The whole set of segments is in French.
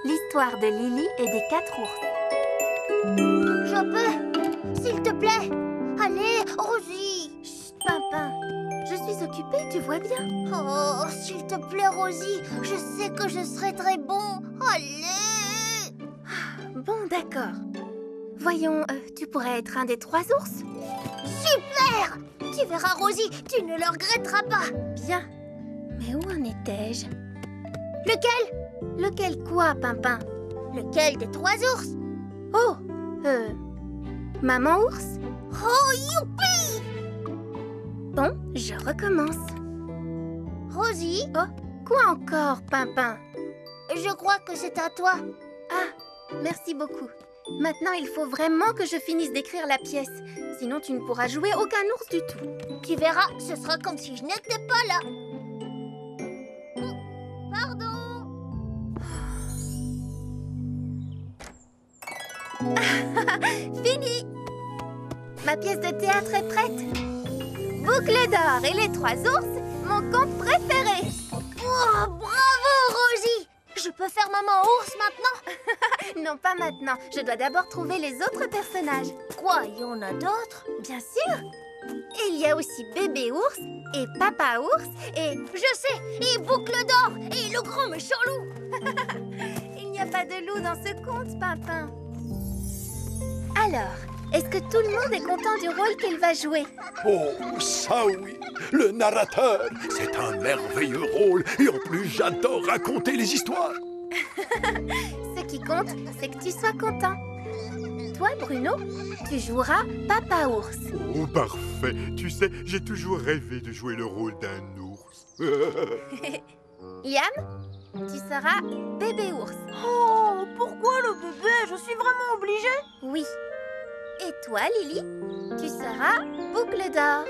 L'histoire de Lily et des 4 ours. Je peux? S'il te plaît. Allez, Rosie. Chut, Pimpin. Je suis occupée, tu vois bien. Oh, s'il te plaît, Rosie. Je sais que je serai très bon. Allez. Bon, d'accord. Voyons, tu pourrais être un des 3 ours? Super. Tu verras, Rosie, tu ne le regretteras pas. Bien. Mais où en étais-je? Lequel? Lequel quoi, Pimpin? Lequel des 3 ours? Oh, Maman ours? Oh, youpi! Bon, je recommence. Rosie, Oh, quoi encore, Pimpin? je crois que c'est à toi. Ah, merci beaucoup. Maintenant, il faut vraiment que je finisse d'écrire la pièce. Sinon, tu ne pourras jouer aucun ours du tout. Tu verras, ce sera comme si je n'étais pas là. Oh, pardon. Fini! Ma pièce de théâtre est prête. Boucle d'or et les 3 ours, mon conte préféré. Oh, bravo, Rosie! Je peux faire maman ours maintenant? Non, pas maintenant. Je dois d'abord trouver les autres personnages. Quoi, il y en a d'autres? Bien sûr. Et il y a aussi bébé ours et papa ours et... Je sais, et boucle d'or, et le grand méchant loup. Il n'y a pas de loup dans ce conte, Pimpin. Alors, est-ce que tout le monde est content du rôle qu'il va jouer? Oh, ça oui! Le narrateur, c'est un merveilleux rôle. Et en plus, j'adore raconter les histoires. Ce qui compte, c'est que tu sois content. Toi, Bruno, tu joueras Papa Ours. Oh, parfait. Tu sais, j'ai toujours rêvé de jouer le rôle d'un ours. Yann, tu seras Bébé Ours. Oh, pourquoi le bébé? Je suis vraiment obligée? Oui. Et toi, Lily, tu seras Boucle d'or.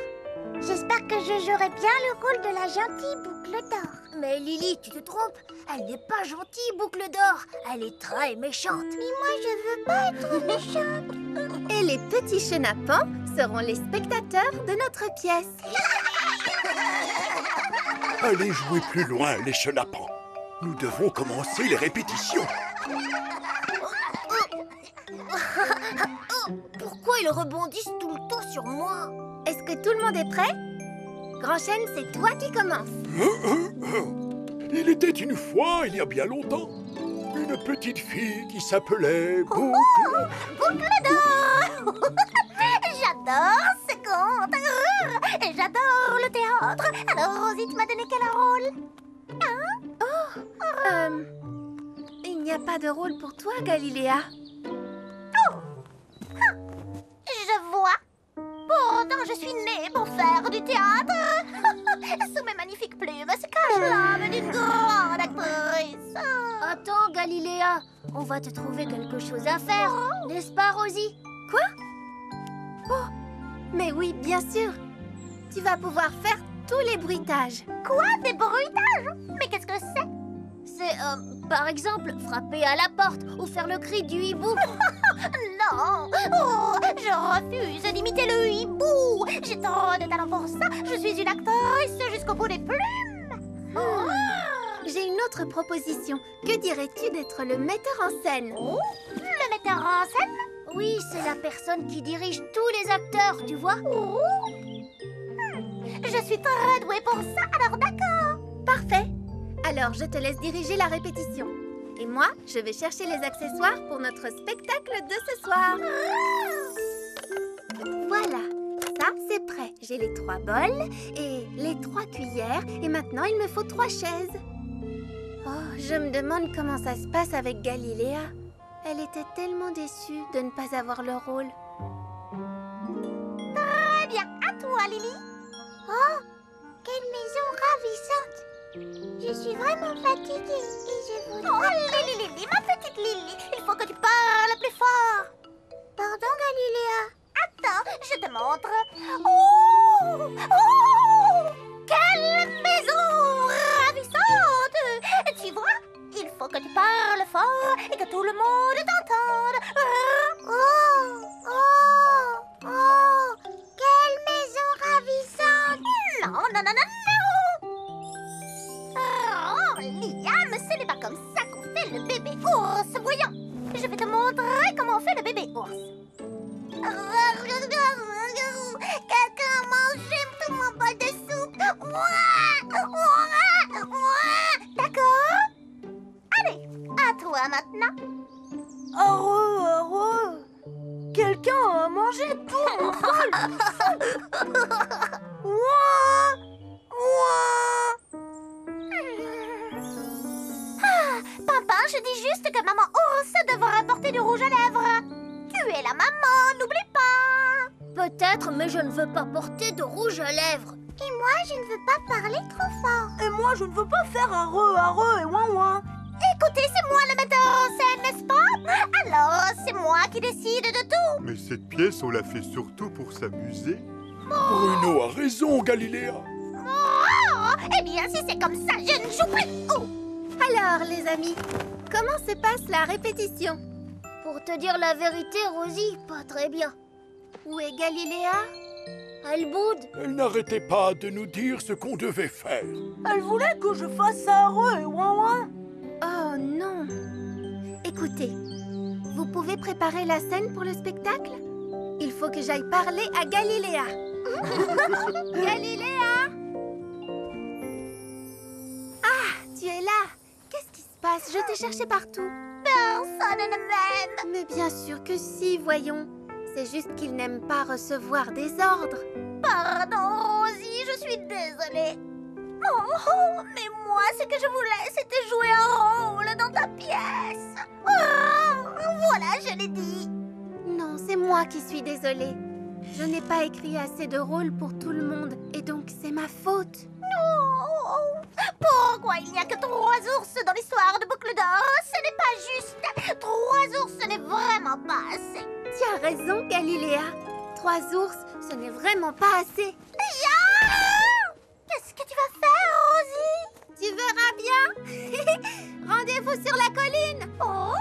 J'espère que je jouerai bien le rôle de la gentille boucle d'or. Mais Lily, tu te trompes. Elle n'est pas gentille, boucle d'or. Elle est très méchante. Mais moi, je veux pas être méchante. Et les petits chenapans seront les spectateurs de notre pièce. Allez jouer plus loin, les chenapans. Nous devons commencer les répétitions. Pourquoi ils rebondissent tout le temps sur moi? Est-ce que tout le monde est prêt? Grand Chêne, c'est toi qui commences. Il était une fois, il y a bien longtemps, une petite fille qui s'appelait Boucle. Boucle d'or. J'adore ce conte. Et j'adore le théâtre. Alors, Rosie, tu m'as donné quel rôle? Il n'y a pas de rôle pour toi, Galiléa. Je vois. Pourtant, je suis née pour faire du théâtre. Sous mes magnifiques plumes se cache l'âme d'une grande actrice. Attends, Galiléa. On va te trouver quelque chose à faire. N'est-ce pas, Rosie? Quoi? Oh, mais oui, bien sûr. Tu vas pouvoir faire tous les bruitages. Quoi? Des bruitages? Mais qu'est-ce que c'est? C'est, par exemple, frapper à la porte ou faire le cri du hibou. Non! Oh, je refuse d'imiter le hibou! J'ai trop de talent pour ça! Je suis une actrice jusqu'au bout des plumes! J'ai une autre proposition. Que dirais-tu d'être le metteur en scène? Oh, le metteur en scène? Oui, c'est la personne qui dirige tous les acteurs, tu vois? Je suis très douée pour ça, alors d'accord! Parfait. Alors, je te laisse diriger la répétition. Et moi, je vais chercher les accessoires pour notre spectacle de ce soir. Voilà, ça c'est prêt. J'ai les 3 bols et les 3 cuillères. Et maintenant, il me faut 3 chaises. Oh, je me demande comment ça se passe avec Galiléa. Elle était tellement déçue de ne pas avoir le rôle. Très bien, à toi, Lily. Oh, quelle maison ravissante. Je suis vraiment fatiguée et je voudrais... Oh, Lily, ma petite Lily, il faut que tu parles plus fort. Pardon, Galiléa. Attends, je te montre. Oh, oh, quelle maison ravissante. Tu vois, il faut que tu parles fort et que tout le monde t'entende. Oh, oh, oh, quelle maison ravissante. Non, non, non, non, non. Oh, D'accord. Allez, à toi maintenant. Heureux. Quelqu'un a mangé tout mon bol. Ouah. Pimpin, je dis juste que maman ours devra porter du rouge à lèvres. Tu es la maman, n'oublie pas. Peut-être, mais je ne veux pas porter de rouge à lèvres. Et moi, je ne veux pas parler trop fort. Et moi, je ne veux pas faire heureux et ouin. Écoutez, c'est moi le metteur en scène, n'est-ce pas? Alors, c'est moi qui décide de tout. Mais cette pièce, on l'a fait surtout pour s'amuser. Bruno a raison, Galiléa. Oh, eh bien, si c'est comme ça, je ne joue plus. Oh. Alors, les amis, comment se passe la répétition? Pour te dire la vérité, Rosie, pas très bien. Où est Galiléa? Elle boude. Elle n'arrêtait pas de nous dire ce qu'on devait faire. Elle voulait que je fasse heureux et ouin. Oh non! Écoutez, vous pouvez préparer la scène pour le spectacle? Il faut que j'aille parler à Galiléa. Galiléa! Ah, tu es là! Qu'est-ce qui se passe? Je t'ai cherché partout. Personne ne m'aime. Mais bien sûr que si, voyons. C'est juste qu'il n'aime pas recevoir des ordres. Pardon, Rosie, je suis désolée. Oh, mais moi, ce que je voulais, c'était jouer un rôle dans ta pièce. Oh, voilà, je l'ai dit. Non, c'est moi qui suis désolée. Je n'ai pas écrit assez de rôles pour tout le monde, et donc c'est ma faute. Non. Pourquoi il n'y a que 3 ours dans l'histoire de Boucle d'Or? Ce n'est pas juste. 3 ours, ce n'est vraiment pas assez. Tu as raison, Galiléa. 3 ours, ce n'est vraiment pas assez. Qu'est-ce que tu vas faire, Rosie? Tu verras bien. Rendez-vous sur la colline. Oh.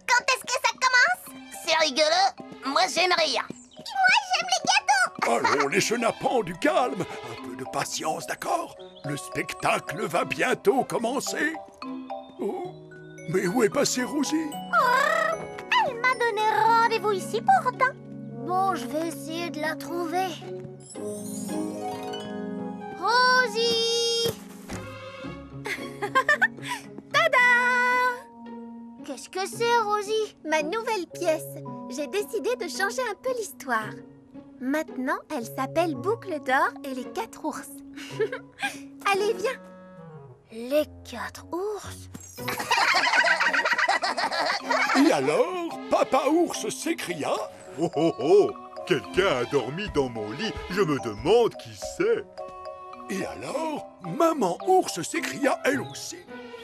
Quand est-ce que ça commence? C'est rigolo. Moi, j'aime rien. Moi, j'aime les gâteaux. Allons, les chenapans, du calme. Un peu de patience, d'accord? Le spectacle va bientôt commencer. Oh, mais où est passée Rosie? Elle m'a donné rendez-vous ici pourtant. Bon, je vais essayer de la trouver. Rosie! Tada! Qu'est-ce que c'est, Rosie? Ma nouvelle pièce. J'ai décidé de changer un peu l'histoire. Maintenant, elle s'appelle Boucle d'Or et les 4 ours. Allez, viens. Les 4 ours? Et alors, Papa Ours s'écria. Oh. Quelqu'un a dormi dans mon lit. Je me demande qui c'est. Et alors, Maman Ours s'écria elle aussi.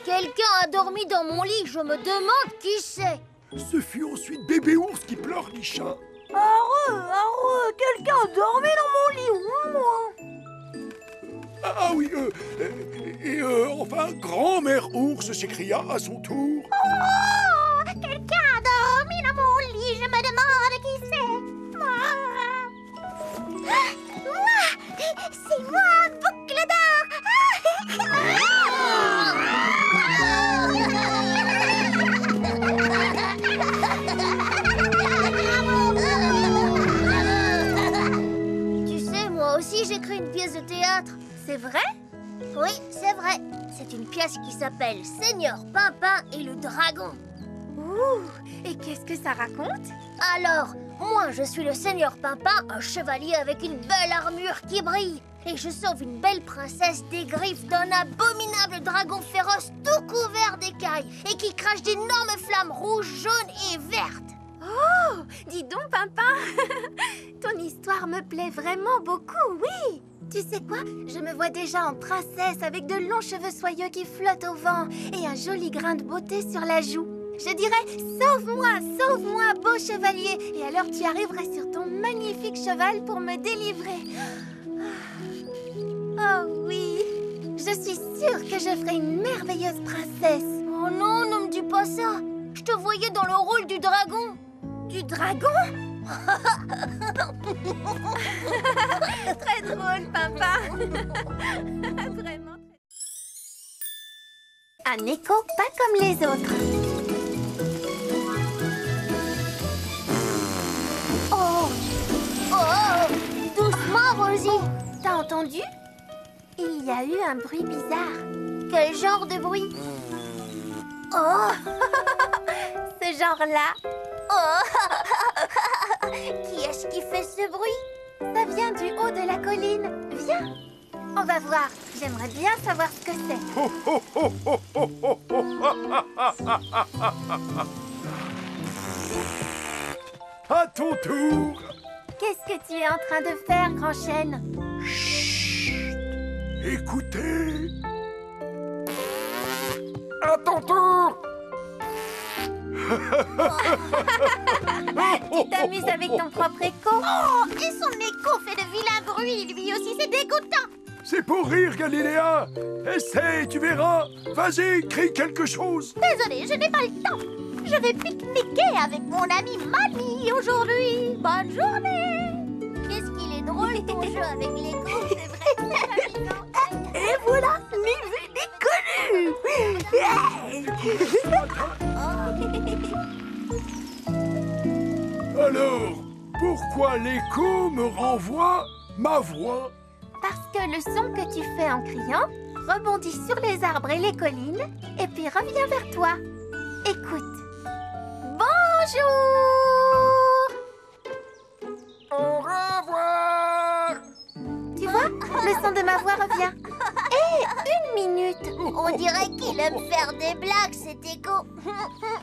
Quelqu'un a dormi dans mon lit, je me demande qui c'est. Ce fut ensuite Bébé Ours qui pleurnicha. Heureux, quelqu'un a dormi dans mon lit, ouin. Ah oui, enfin, Grand-mère Ours s'écria à son tour. Oh, quelqu'un a dormi dans mon lit. Je me demande qui c'est. Moi, c'est moi, Boucle d'Or. Tu sais, moi aussi j'écris une pièce de théâtre. C'est vrai? Oui, c'est vrai. C'est une pièce qui s'appelle Seigneur Pimpin et le Dragon. Ouh! Et qu'est-ce que ça raconte? Alors, moi je suis le Seigneur Pimpin, un chevalier avec une belle armure qui brille. Et je sauve une belle princesse des griffes d'un abominable dragon féroce tout couvert d'écailles et qui crache d'énormes flammes rouges, jaunes et vertes. Oh! Dis donc, Pimpin! Ton histoire me plaît vraiment beaucoup, oui! Tu sais quoi? Je me vois déjà en princesse avec de longs cheveux soyeux qui flottent au vent et un joli grain de beauté sur la joue. Je dirais « Sauve-moi, beau chevalier !» Et alors tu arriverais sur ton magnifique cheval pour me délivrer. Oh oui! Je suis sûre que je ferai une merveilleuse princesse. Oh non, ne me dis pas ça! Je te voyais dans le rôle du dragon. Du dragon? Très drôle, Papa. Vraiment. Un écho pas comme les autres. Oh! Doucement, Rosie. T'as as entendu? Il y a eu un bruit bizarre. Quel genre de bruit? Oh! Ce genre-là. Oh. Qui est-ce qui fait ce bruit? Ça vient du haut de la colline. Viens. On va voir. J'aimerais bien savoir ce que c'est. À ton tour. Qu'est-ce que tu es en train de faire, Grand Chêne? Chut. Écoutez. À ton tour. Tu t'amuses avec ton propre écho? Oh, et son écho fait de vilains bruits, lui aussi, c'est dégoûtant. C'est pour rire, Galiléa. Essaye, tu verras. Vas-y, crie quelque chose. Désolée, je n'ai pas le temps. Je vais pique-niquer avec mon ami Mani aujourd'hui. Bonne journée. Qu'est-ce qu'il est drôle ton jeu avec l'écho, c'est vrai. Et voilà, Livy Alors, pourquoi l'écho me renvoie ma voix? Parce que le son que tu fais en criant rebondit sur les arbres et les collines et puis revient vers toi. Écoute. Bonjour! Au revoir. Tu vois, le son de ma voix revient. Hé, une minute! On dirait qu'il aime faire des blagues, cet écho.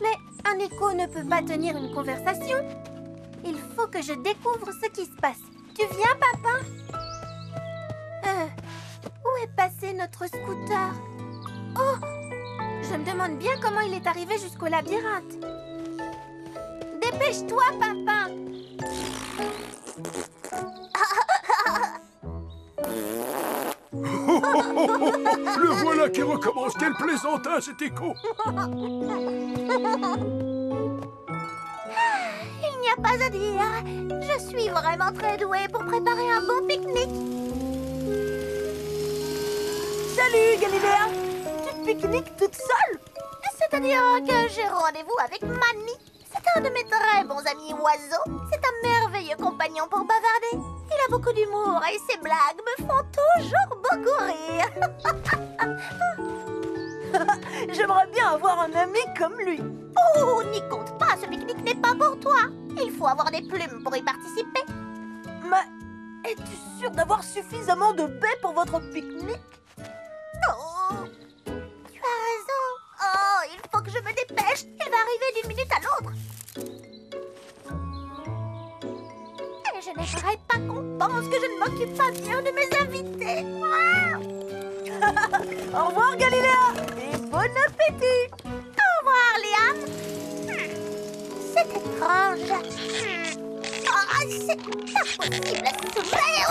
Mais un écho ne peut pas tenir une conversation. Il faut que je découvre ce qui se passe. Tu viens, papa? Où est passé notre scooter? Oh! Je me demande bien comment il est arrivé jusqu'au labyrinthe. Dépêche-toi, papa! Le voilà qui recommence. Quel plaisantin, cet écho. Il n'y a pas à dire. Je suis vraiment très douée pour préparer un bon pique-nique. Salut, Galiléa. Tu pique-niques toute seule? C'est-à-dire que j'ai rendez-vous avec Mani. C'est un de mes très bons amis oiseaux. C'est un merveilleux compagnon pour bavarder. Il a beaucoup d'humour et ses blagues me font toujours beaucoup rire. J'aimerais bien avoir un ami comme lui. Oh, n'y compte pas, ce pique-nique n'est pas pour toi. Il faut avoir des plumes pour y participer. Mais es-tu sûre d'avoir suffisamment de baies pour votre pique-nique? Oh, tu as raison. Oh, il faut que je me dépêche. Il va arriver d'une minute à l'autre. Et je n'aimerais pas qu'on pense que je ne m'occupe pas bien de mes invités. Au revoir, Galiléa. Et bon appétit. Au revoir, Liam. C'est étrange. Oh, c'est impossible à soulever.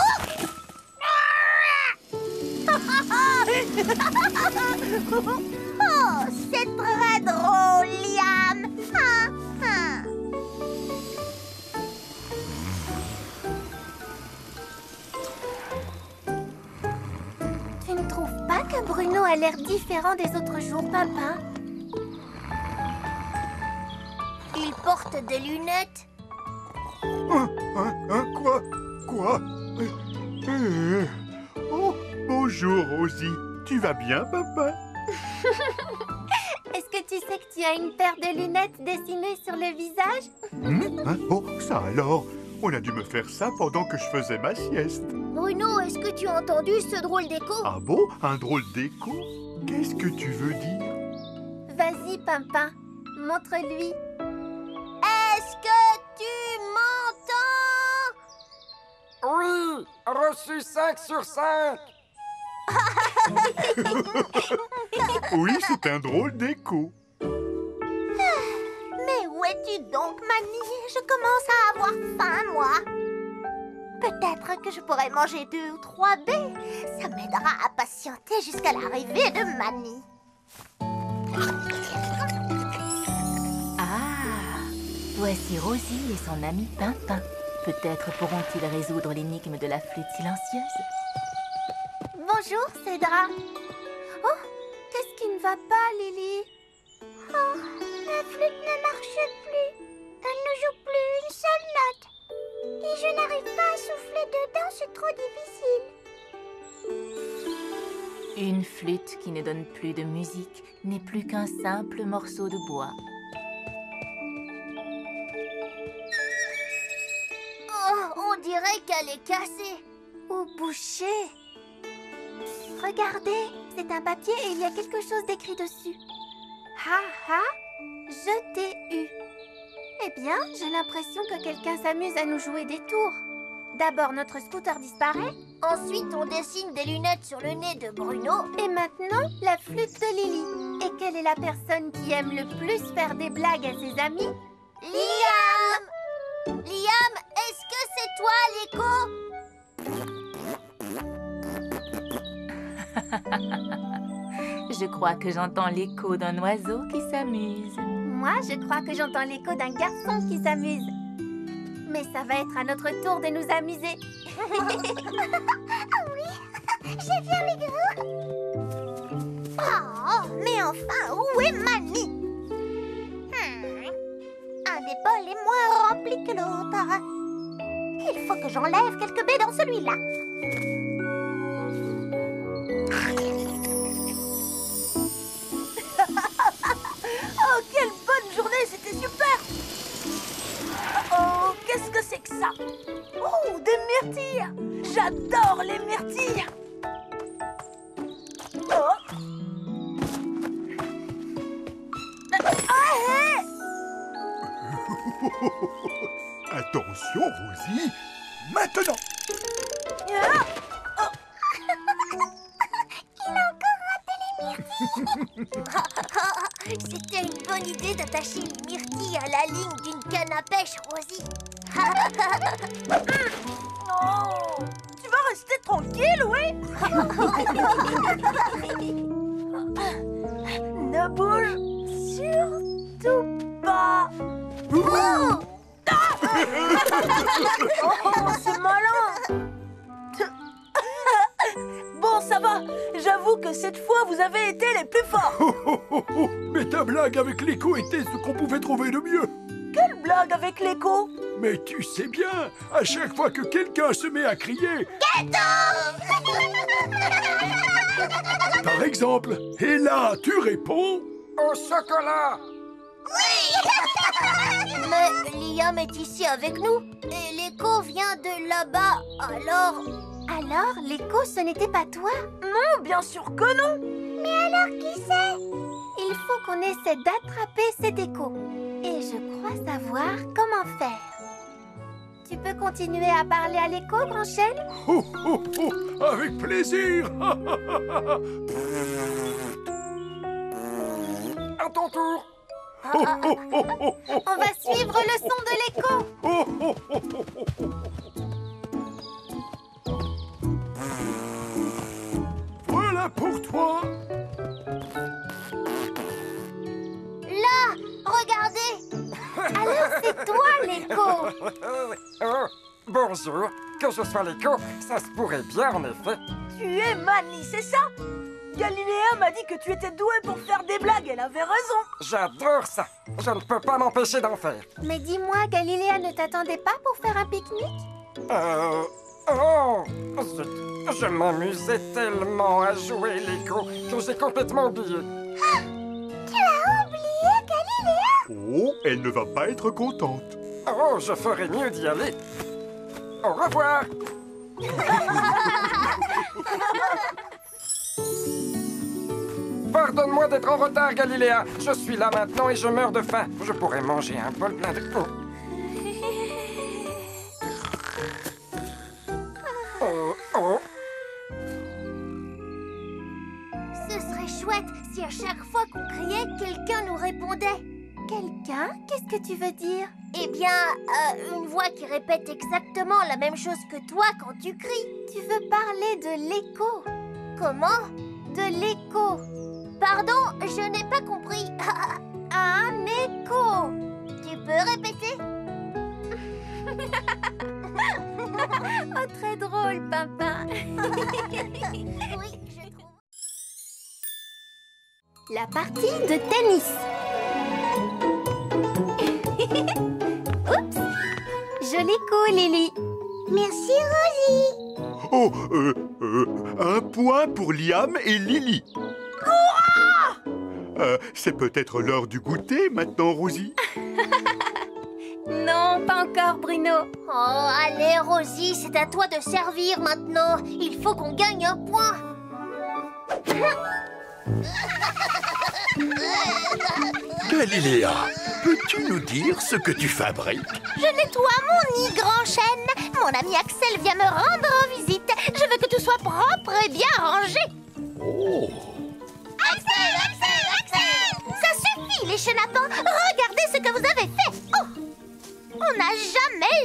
Oh, c'est très drôle, Liam. Tu ne trouves pas que Bruno a l'air différent des autres jours, papa? Il porte des lunettes. Quoi? Quoi? Oh, bonjour, Rosie. Tu vas bien, papa? Est-ce que tu sais que tu as une paire de lunettes dessinées sur le visage? Oh, ça alors? On a dû me faire ça pendant que je faisais ma sieste. Bruno, est-ce que tu as entendu ce drôle d'écho? Ah bon? Un drôle d'écho? Qu'est-ce que tu veux dire? Vas-y, Pimpin, montre-lui. Est-ce que tu m'entends? Oui, reçu 5 sur 5. Oui, c'est un drôle d'écho. Mais où es-tu donc, Mani? Je commence à avoir faim, moi. Peut-être que je pourrais manger 2 ou 3 baies. Ça m'aidera à patienter jusqu'à l'arrivée de Mani. Ah, voici Rosie et son ami Pimpin. Peut-être pourront-ils résoudre l'énigme de la flûte silencieuse. Bonjour, Cédra. Oh, qu'est-ce qui ne va pas, Lily? Oh, la flûte ne marche plus. Elle ne joue plus une seule note. Et je n'arrive pas à souffler dedans, c'est trop difficile. Une flûte qui ne donne plus de musique n'est plus qu'un simple morceau de bois. Oh, on dirait qu'elle est cassée. Ou bouchée. Regardez, c'est un papier et il y a quelque chose d'écrit dessus. Ha ha, je t'ai eu. Eh bien, j'ai l'impression que quelqu'un s'amuse à nous jouer des tours. D'abord, notre scooter disparaît. Ensuite, on dessine des lunettes sur le nez de Bruno. Et maintenant, la flûte de Lily. Et quelle est la personne qui aime le plus faire des blagues à ses amis? Liam! Liam, est-ce que c'est toi l'écho? Je crois que j'entends l'écho d'un oiseau qui s'amuse. Moi, je crois que j'entends l'écho d'un garçon qui s'amuse. Mais ça va être à notre tour de nous amuser. Oui, j'ai bien mes gros. Oh, mais enfin, où est Mamie? Un des bols est moins rempli que l'autre. Il faut que j'enlève quelques baies dans celui-là. Oh, quelle bonne journée, c'était super! Oh, qu'est-ce que c'est que ça? Oh, des myrtilles! J'adore les myrtilles! Oh. Attention, Rosie. Maintenant. Il a encore raté les myrtilles. C'était une bonne idée d'attacher les myrtilles à la ligne d'une canne à pêche, Rosie. Oh, tu vas rester tranquille, oui? Ne bouge surtout pas. Oh! Oh, c'est malin. Bon, ça va. J'avoue que cette fois, vous avez été les plus forts. Mais ta blague avec l'écho était ce qu'on pouvait trouver de mieux. Quelle blague avec l'écho? Mais tu sais bien, à chaque fois que quelqu'un se met à crier... Par exemple, et là, tu réponds... Au chocolat! Mais Liam est ici avec nous. Et l'écho vient de là-bas. Alors, l'écho, ce n'était pas toi? Non, bien sûr que non. Mais alors qui c'est? Il faut qu'on essaie d'attraper cet écho. Et je crois savoir comment faire. Tu peux continuer à parler à l'écho, Branchel? Oh, oh, oh, avec plaisir. À ton tour! Oh, oh, oh, oh, oh, On va suivre le son de l'écho. oh, oh, oh, oh, oh. Voilà pour toi. Là, regardez. Alors, c'est toi, l'écho. Oh, bonjour. Que je sois l'écho, ça se pourrait bien en effet. Tu es Mani, c'est ça? Galiléa m'a dit que tu étais doué pour faire des blagues. Elle avait raison. J'adore ça. Je ne peux pas m'empêcher d'en faire. Mais dis-moi, Galiléa ne t'attendait pas pour faire un pique-nique? Oh, je m'amusais tellement à jouer l'écho que j'ai complètement oublié. Tu as oublié, Galiléa? Oh, elle ne va pas être contente. Oh, je ferais mieux d'y aller. Au revoir. Pardonne-moi d'être en retard, Galiléa. Je suis là maintenant et je meurs de faim. Je pourrais manger un bol plein de... Oh, oh. Ce serait chouette si à chaque fois qu'on criait, quelqu'un nous répondait. Quelqu'un? Qu'est-ce que tu veux dire? Eh bien, une voix qui répète exactement la même chose que toi quand tu cries. Tu veux parler de l'écho? Comment? De l'écho. Pardon, je n'ai pas compris. Un écho. Tu peux répéter? Oh, très drôle, Pimpin. Oui, je trouve. La partie de tennis. Oups. Joli coup, Lily. Merci, Rosie. Oh, un point pour Liam et Lily. C'est peut-être l'heure du goûter maintenant, Rosie? Non, pas encore, Bruno. Oh, allez, Rosie, c'est à toi de servir maintenant. Il faut qu'on gagne un point. Galiléa, peux-tu nous dire ce que tu fabriques? Je nettoie mon nid, grand chêne. Mon ami Axel vient me rendre visite. Je veux que tout soit propre et bien rangé. Oh! Axel, Axel, Axel! Ça suffit, les chenapans. Regardez ce que vous avez fait. Oh! On n'a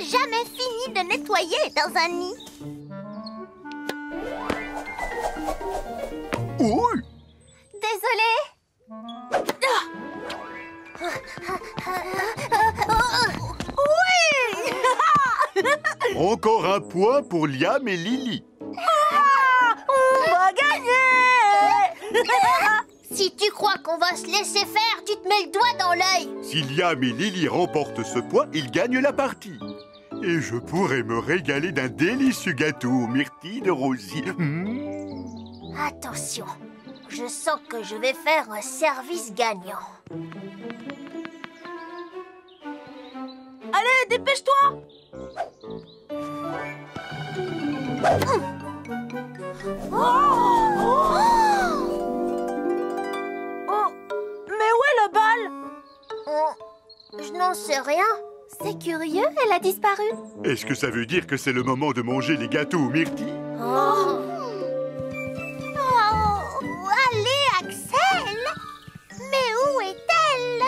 jamais fini de nettoyer dans un nid. Oui. Désolée. Encore un point pour Liam et Lily. On va gagner. Si tu crois qu'on va se laisser faire, tu te mets le doigt dans l'œil. Si Liam et Lily remportent ce point, ils gagnent la partie. Et je pourrais me régaler d'un délicieux gâteau aux myrtilles de Rosie. Attention, je sens que je vais faire un service gagnant. Allez, dépêche-toi. Oh, mais où est la balle? Je n'en sais rien. C'est curieux, elle a disparu. Est-ce que ça veut dire que c'est le moment de manger les gâteaux aux myrtilles? Oh, allez, Axel! Mais où est-elle?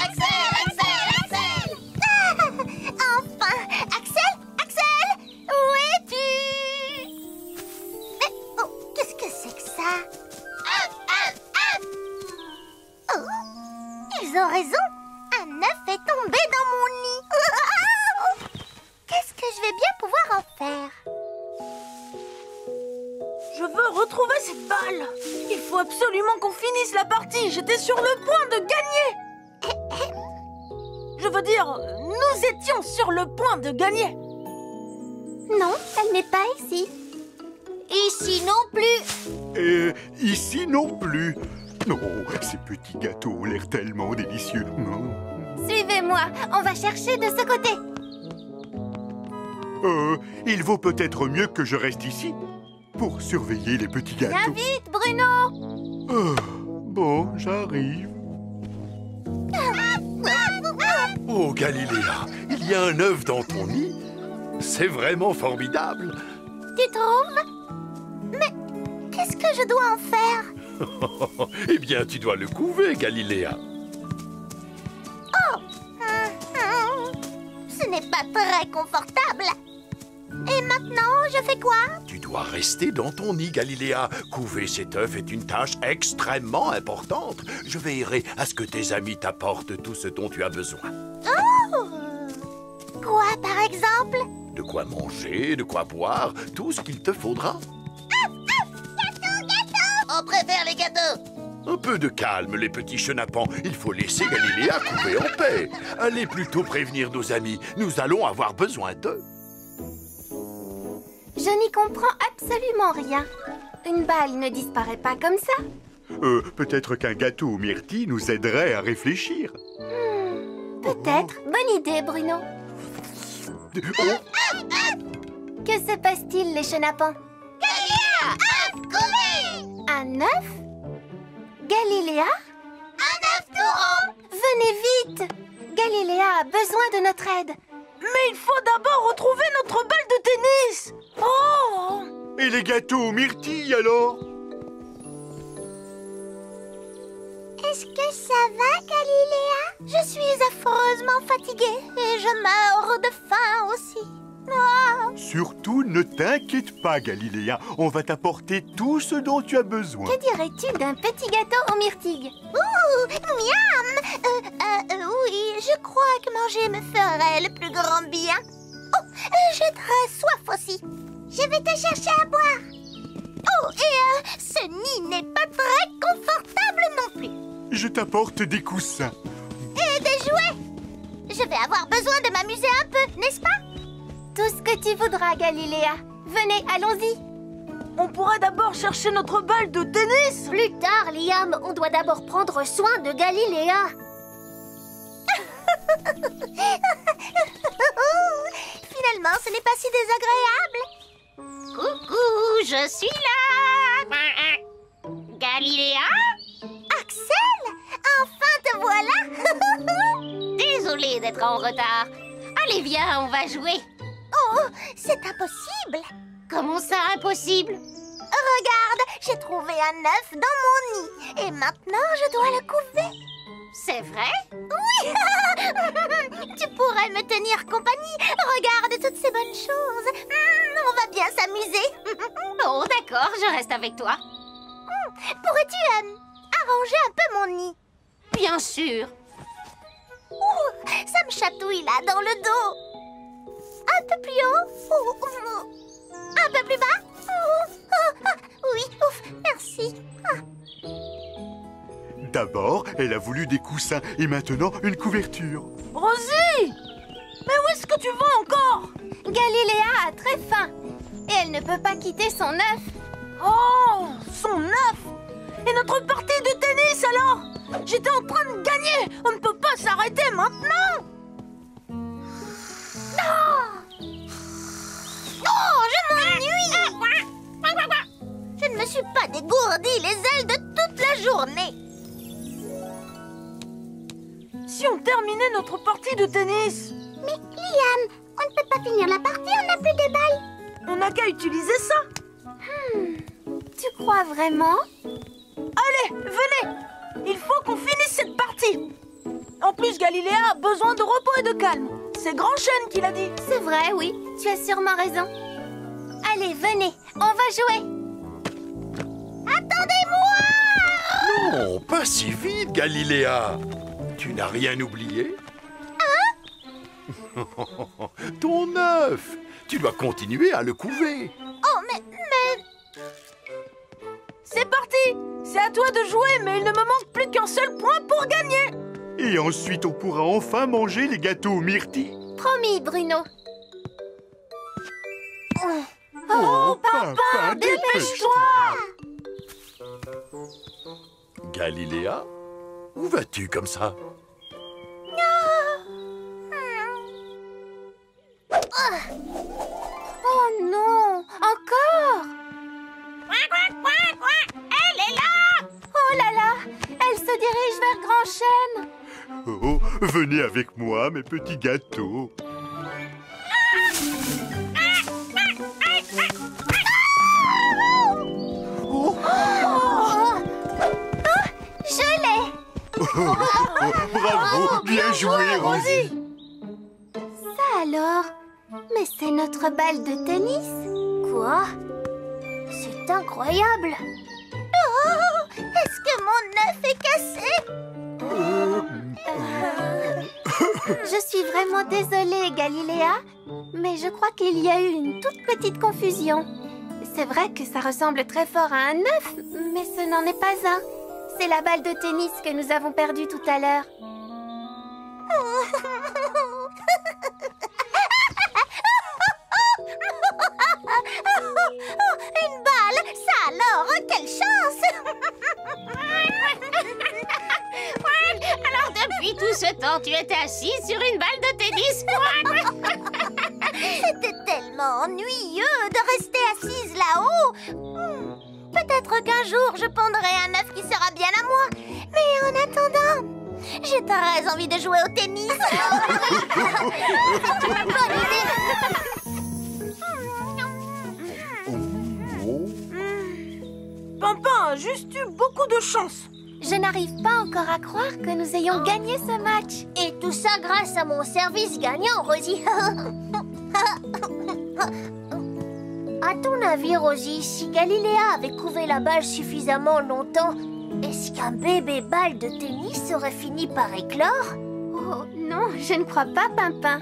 Axel, Axel, Axel! Enfin! Axel, Axel! Où es-tu? Mais, oh, qu'est-ce que c'est que ça? Oh, ils ont raison! Un œuf est tombé dans mon nid! Qu'est-ce que je vais bien pouvoir en faire? Je veux retrouver cette balle. Il faut absolument qu'on finisse la partie. J'étais sur le point de gagner. Je veux dire, nous étions sur le point de gagner. Non, elle n'est pas ici. Ici non plus! Et ici non plus. Non, ces petits gâteaux ont l'air tellement délicieux. Suivez-moi, on va chercher de ce côté. Il vaut peut-être mieux que je reste ici pour surveiller les petits gâteaux. Viens vite, Bruno. Bon, j'arrive. Oh, Galiléa, il y a un œuf dans ton nid. C'est vraiment formidable. Tu trouves? Mais qu'est-ce que je dois en faire? Eh bien, tu dois le couver, Galiléa. Ce n'est pas très confortable. Et maintenant, je fais quoi? Tu dois rester dans ton nid, Galiléa. Couver cet œuf est une tâche extrêmement importante. Je veillerai à ce que tes amis t'apportent tout ce dont tu as besoin. Oh! Quoi, par exemple? De quoi manger, de quoi boire, tout ce qu'il te faudra. On préfère les gâteaux. Un peu de calme, les petits chenapans. Il faut laisser Galiléa couver en paix. Allez plutôt prévenir nos amis. Nous allons avoir besoin d'eux. Je n'y comprends absolument rien. Une balle ne disparaît pas comme ça. Peut-être qu'un gâteau aux myrtilles nous aiderait à réfléchir. Peut-être. Bonne idée, Bruno. Que se passe-t-il, les chenapans? Un œuf? Galiléa? Un œuf tout rond! Venez vite! Galiléa a besoin de notre aide. Mais il faut d'abord retrouver notre balle de tennis. Oh! Et les gâteaux aux myrtilles, alors? Est-ce que ça va, Galiléa? Je suis affreusement fatiguée et je meurs de faim aussi. Surtout, ne t'inquiète pas, Galiléa. On va t'apporter tout ce dont tu as besoin. Que dirais-tu d'un petit gâteau aux myrtilles? Ouh, miam! Oui, je crois que manger me ferait le plus grand bien. Oh, j'ai très soif aussi. Je vais te chercher à boire. Oh, et ce nid n'est pas très confortable non plus. Je t'apporte des coussins. Et des jouets. Je vais avoir besoin de m'amuser n'est-ce pas? Tout ce que tu voudras, Galiléa. Venez, allons-y. On pourrait d'abord chercher notre balle de tennis. Plus tard, Liam, on doit d'abord prendre soin de Galiléa. Finalement, ce n'est pas si désagréable. Coucou, je suis là. Galiléa? Axel? Enfin te voilà. Désolée d'être en retard. Allez, viens, on va jouer. Oh, c'est impossible. Comment ça, impossible? Regarde, j'ai trouvé un œuf dans mon nid. Et maintenant, je dois le couver. C'est vrai? Oui. Tu pourrais me tenir compagnie. Regarde toutes ces bonnes choses. On va bien s'amuser. Oh, d'accord, je reste avec toi. Pourrais-tu arranger un peu mon nid? Bien sûr. Ça me chatouille là, dans le dos. Un peu plus haut. Un peu plus bas. Oui, ouf, merci. D'abord, elle a voulu des coussins et maintenant une couverture. Rosie! Mais où est-ce que tu vas encore? Galiléa a très faim. Et elle ne peut pas quitter son œuf. Oh, son œuf! Et notre partie de tennis alors? J'étais en train de gagner. On ne peut pas s'arrêter maintenant. Oh, je m'ennuie. Je ne me suis pas dégourdi les ailes de toute la journée. Si on terminait notre partie de tennis? Mais Liam, on ne peut pas finir la partie, on n'a plus de balles. On n'a qu'à utiliser ça. Tu crois vraiment? Allez, venez. Il faut qu'on finisse cette partie. En plus, Galiléa a besoin de repos et de calme. C'est Grand Chêne qui l'a dit. C'est vrai, oui. Tu as sûrement raison. Allez, venez, on va jouer. Attendez-moi! Non, pas si vite, Galiléa. Tu n'as rien oublié? Ton œuf. Tu dois continuer à le couver. Oh, mais... C'est parti. C'est à toi de jouer, mais il ne me manque plus qu'un seul point pour gagner. Et ensuite, on pourra enfin manger les gâteaux aux myrtilles. Promis, Bruno. Oh, papa, dépêche-toi. Galiléa, où vas-tu comme ça? Oh non, encore? Elle est là! Oh là là, elle se dirige vers Grand Chêne. Oh, venez avec moi, mes petits gâteaux. Je l'ai. Bravo, bien joué, Rosie. Ça alors? Mais c'est notre balle de tennis. Quoi? C'est incroyable! Oh! Est-ce que mon œuf est cassé? Je suis vraiment désolée, Galiléa, mais je crois qu'il y a eu une toute petite confusion. C'est vrai que ça ressemble très fort à un œuf, mais ce n'en est pas un. C'est la balle de tennis que nous avons perdue tout à l'heure. Une balle! Ça alors, quelle chance! Alors depuis tout ce temps, tu étais assise sur une balle de tennis? C'était tellement ennuyeux de rester assise là-haut. Peut-être qu'un jour, je pondrai un œuf qui sera bien à moi. Mais en attendant, j'ai très envie de jouer au tennis. C'est une bonne idée. Pimpin a juste eu beaucoup de chance. Je n'arrive pas encore à croire que nous ayons gagné ce match. Et tout ça grâce à mon service gagnant, Rosie. À ton avis, Rosie, si Galiléa avait couvé la balle suffisamment longtemps, est-ce qu'un bébé balle de tennis aurait fini par éclore? Oh non, je ne crois pas, Pimpin.